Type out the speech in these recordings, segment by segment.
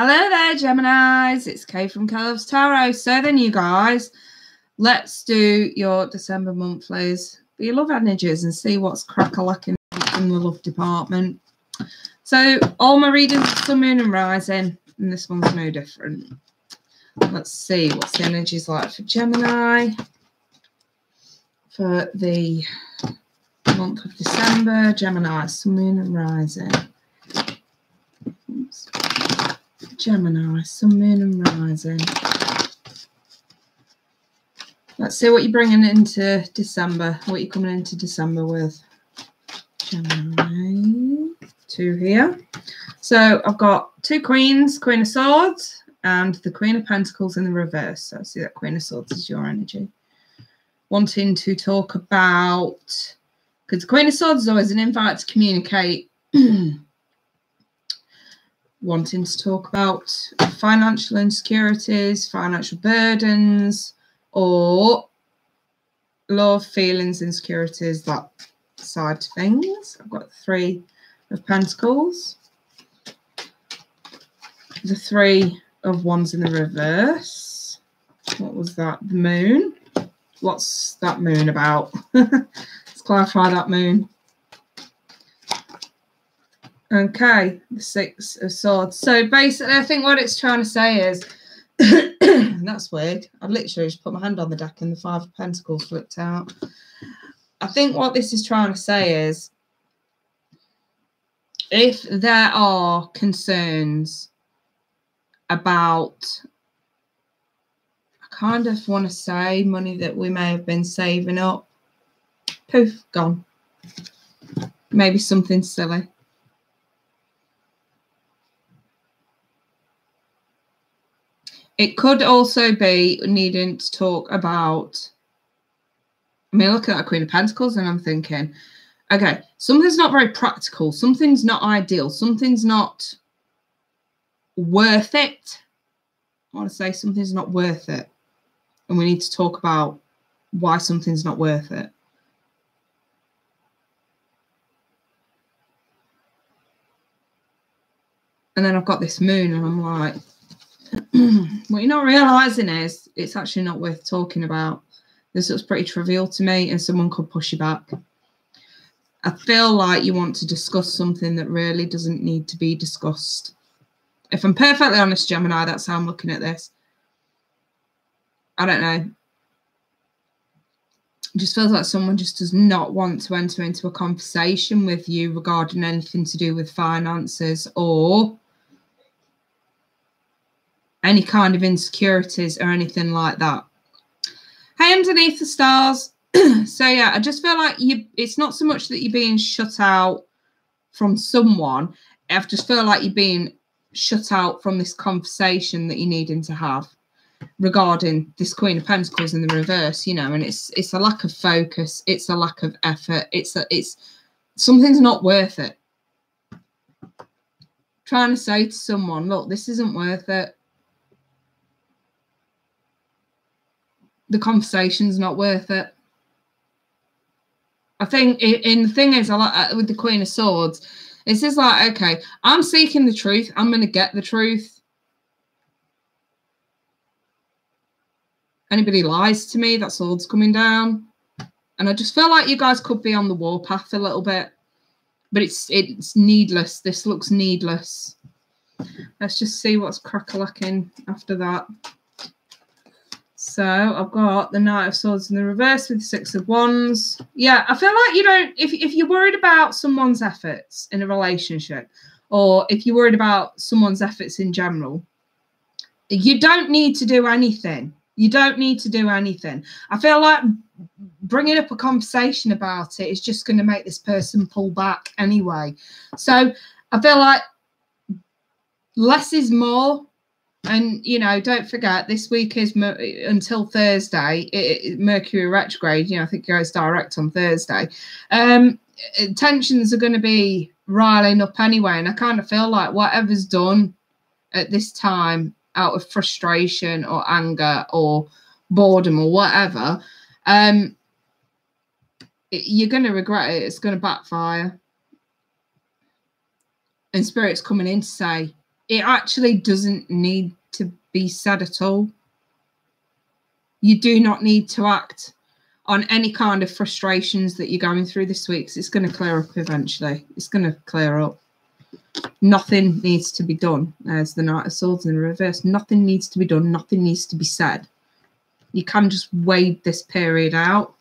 Hello there, Geminis. It's Kay from Loves Tarot. So then, you guys, let's do your December monthlies for your love energies and see what's crack-a-lacking in the love department. So all my readings are Sun, Moon and Rising, and this one's no different. Let's see what's the energies like for Gemini for the month of December. Gemini, Sun, Moon and Rising. Oops. Gemini, Sun, Moon and Rising. Let's see what you're bringing into December, what you're coming into December with. Gemini, 2 here. So I've got 2 queens, Queen of Swords, and the Queen of Pentacles in the reverse. So I see that Queen of Swords is your energy. Wanting to talk about, because the Queen of Swords is always an invite to communicate. Wanting to talk about financial insecurities, financial burdens, or love, feelings, insecurities, that side of things. I've got 3 of Pentacles. The 3 of Wands in the reverse. What was that? The Moon. What's that Moon about? Let's clarify that Moon. Okay, the 6 of Swords. So basically, I think what it's trying to say is, that's weird. I literally just put my hand on the deck and the 5 of Pentacles flipped out. I think what this is trying to say is, if there are concerns about, I kind of want to say, money that we may have been saving up, poof, gone. Maybe something silly. It could also be needing to talk about, I mean, looking at a Queen of Pentacles and I'm thinking, okay, something's not very practical. Something's not ideal. Something's not worth it. I want to say something's not worth it. And we need to talk about why something's not worth it. And then I've got this Moon and I'm like, what you're not realising is it's actually not worth talking about. This looks pretty trivial to me and someone could push you back. I feel like you want to discuss something that really doesn't need to be discussed. If I'm perfectly honest, Gemini, that's how I'm looking at this. I don't know. It just feels like someone just does not want to enter into a conversation with you regarding anything to do with finances or any kind of insecurities or anything like that. Hey, underneath the stars. So yeah, I just feel like it's not so much that you're being shut out from someone. I just feel like you're being shut out from this conversation that you're needing to have regarding this Queen of Pentacles in the reverse, you know, and it's a lack of focus, it's a lack of effort, it's something's not worth it. Trying to say to someone, look, this isn't worth it. The conversation's not worth it. I think, and the thing is, I like with the Queen of Swords, it's just like, okay, I'm seeking the truth. I'm going to get the truth. Anybody lies to me, that sword's coming down. And I just feel like you guys could be on the warpath a little bit. But it's needless. This looks needless. Let's just see what's crack-a-lacking after that. So I've got the Knight of Swords in the reverse with the 6 of Wands. Yeah, I feel like you don't, if you're worried about someone's efforts in a relationship, or if you're worried about someone's efforts in general, you don't need to do anything. You don't need to do anything. I feel like bringing up a conversation about it is just going to make this person pull back anyway. So I feel like less is more. And, you know, don't forget, this week is until Thursday, Mercury retrograde, you know, I think it goes direct on Thursday. Tensions are going to be riling up anyway. And I kind of feel like whatever's done at this time out of frustration or anger or boredom or whatever, you're going to regret it. It's going to backfire. And Spirit's coming in to say, it actually doesn't need to be said at all. You do not need to act on any kind of frustrations that you're going through this week. It's going to clear up eventually. It's going to clear up. Nothing needs to be done. There's the Knight of Swords in reverse. Nothing needs to be done. Nothing needs to be said. You can just wait this period out.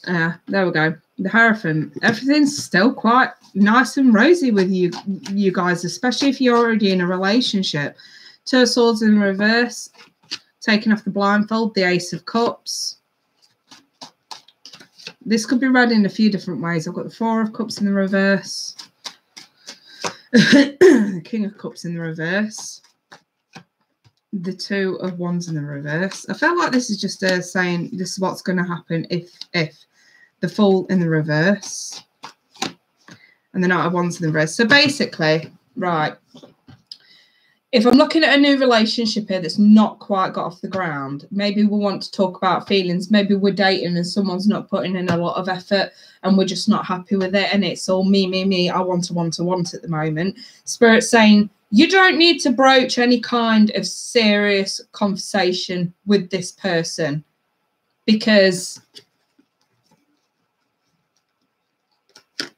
There we go. The Hierophant. Everything's still quite nice and rosy with you guys, especially if you're already in a relationship. Two of Swords in reverse. Taking off the blindfold. The Ace of Cups. This could be read in a few different ways. I've got the Four of Cups in the reverse. The King of Cups in the reverse. The Two of Wands in the reverse. I feel like this is just saying this is what's going to happen if the Fool in the reverse. And the Knight of Wands in the reverse. So basically, right, if I'm looking at a new relationship here that's not quite got off the ground, maybe we want to talk about feelings. Maybe we're dating and someone's not putting in a lot of effort and we're just not happy with it. And it's all me, me, me. I want at the moment. Spirit's saying you don't need to broach any kind of serious conversation with this person because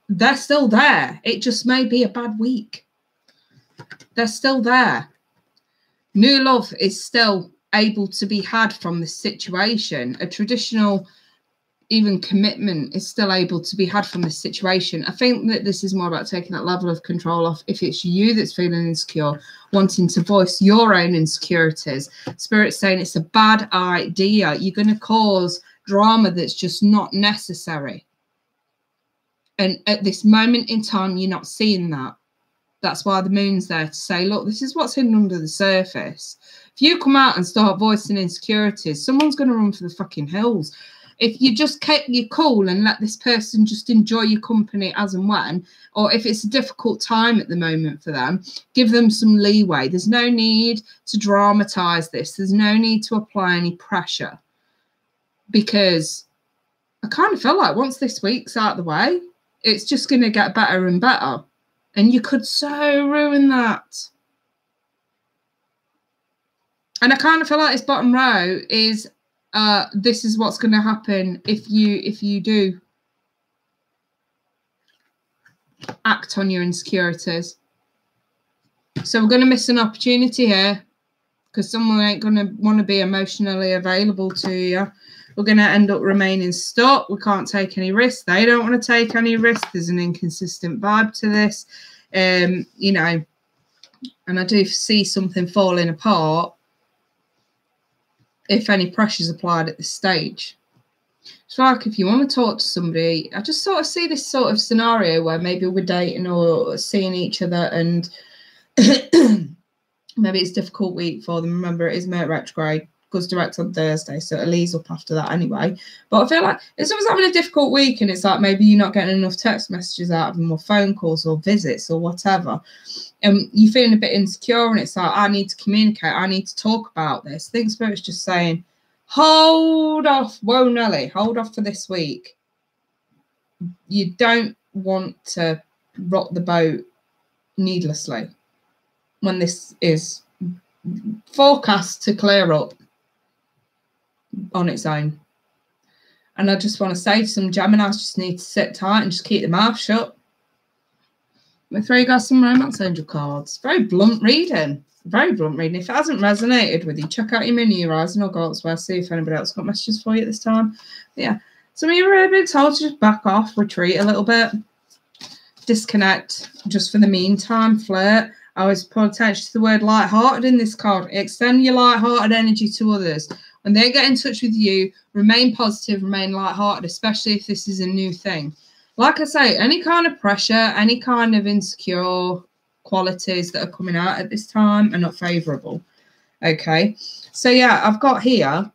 they're still there. It just may be a bad week. They're still there. New love is still able to be had from this situation. A traditional, even commitment is still able to be had from this situation. I think that this is more about taking that level of control off. If it's you that's feeling insecure, wanting to voice your own insecurities, Spirit's saying it's a bad idea. You're going to cause drama that's just not necessary. And at this moment in time, you're not seeing that. That's why the moon's there to say, look, this is what's hidden under the surface. If you come out and start voicing insecurities, someone's going to run for the fucking hills. If you just keep your cool and let this person just enjoy your company as and when, or if it's a difficult time at the moment for them, give them some leeway. There's no need to dramatize this. There's no need to apply any pressure because I kind of feel like once this week's out of the way, it's just going to get better and better. And you could so ruin that. And I kind of feel like this bottom row is this is what's going to happen if you do act on your insecurities. So we're going to miss an opportunity here because someone ain't going to want to be emotionally available to you. We're going to end up remaining stuck. We can't take any risks. They don't want to take any risks. There's an inconsistent vibe to this, you know, and I do see something falling apart if any pressure's applied at this stage. It's like if you want to talk to somebody, I just sort of see this sort of scenario where maybe we're dating or seeing each other and maybe it's a difficult week for them. Remember, it is Mercury retrograde. Goes direct on Thursday, so it'll ease up after that anyway. But I feel like if someone's having a difficult week and it's like maybe you're not getting enough text messages out of them or phone calls or visits or whatever, and you're feeling a bit insecure and it's like, I need to communicate, I need to talk about this. I think Spirit's just saying, hold off, whoa Nelly, hold off for this week. You don't want to rock the boat needlessly when this is forecast to clear up on its own. And I just want to say to some Geminis, just need to sit tight and just keep their mouth shut. We throw you guys some romance angel cards. Very blunt reading. Very blunt reading. If it hasn't resonated with you, check out your mini horizon or go elsewhere. See if anybody else got messages for you at this time. But yeah. Some of you are being told to just back off, retreat a little bit. Disconnect just for the meantime. Flirt. I always put attention to the word light-hearted in this card. Extend your light-hearted energy to others. When they get in touch with you, remain positive, remain light-hearted, especially if this is a new thing. Like I say, any kind of pressure, any kind of insecure qualities that are coming out at this time are not favourable. Okay, so yeah, I've got here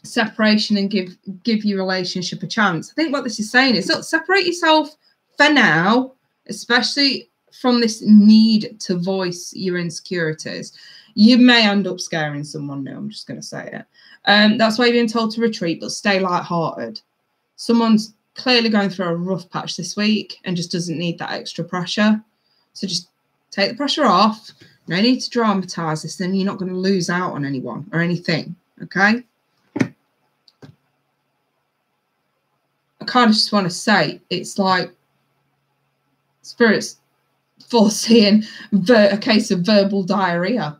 separation and give your relationship a chance. I think what this is saying is, look, separate yourself for now, especially from this need to voice your insecurities. You may end up scaring someone new. I'm just going to say it. That's why you're being told to retreat, but stay light-hearted. Someone's clearly going through a rough patch this week and just doesn't need that extra pressure. So just Take the pressure off. No need to dramatise this. Then you're not going to lose out on anyone or anything. Okay? I kind of just want to say, it's like Spirit's foreseeing a case of verbal diarrhea.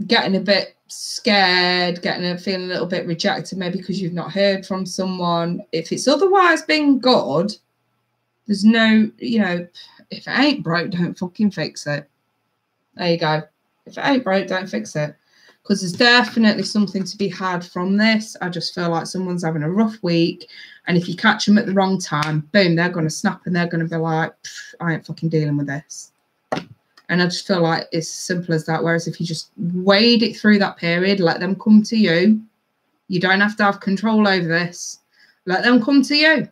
Getting a bit scared, feeling a little bit rejected, maybe because you've not heard from someone. If it's otherwise been good, there's no, you know, if it ain't broke, don't fucking fix it. There you go. If it ain't broke, don't fix it. Because there's definitely something to be had from this. I just feel like someone's having a rough week. And if you catch them at the wrong time, boom, they're going to snap and they're going to be like, I ain't fucking dealing with this. And I just feel like it's as simple as that. Whereas if you just wade it through that period, let them come to you. You don't have to have control over this. Let them come to you.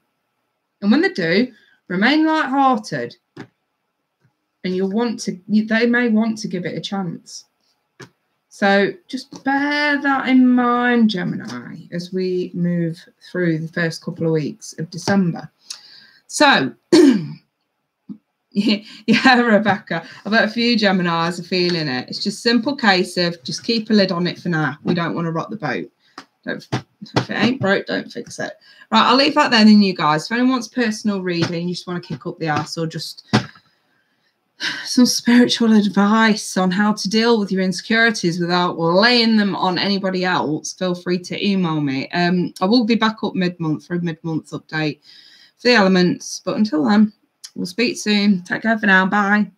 And when they do, remain light-hearted. And they may want to give it a chance. So just bear that in mind, Gemini, as we move through the first couple of weeks of December. So, yeah, Rebecca, I bet a few Geminis are feeling it. It's just a simple case of just keep a lid on it for now. We don't want to rock the boat. If it ain't broke, don't fix it. Right, I'll leave that then in you guys. If anyone wants personal reading, you just want to kick up the ass or just some spiritual advice on how to deal with your insecurities without laying them on anybody else, feel free to email me. I will be back up mid-month for a mid-month update for the elements. But until then, we'll speak soon. Take care for now. Bye.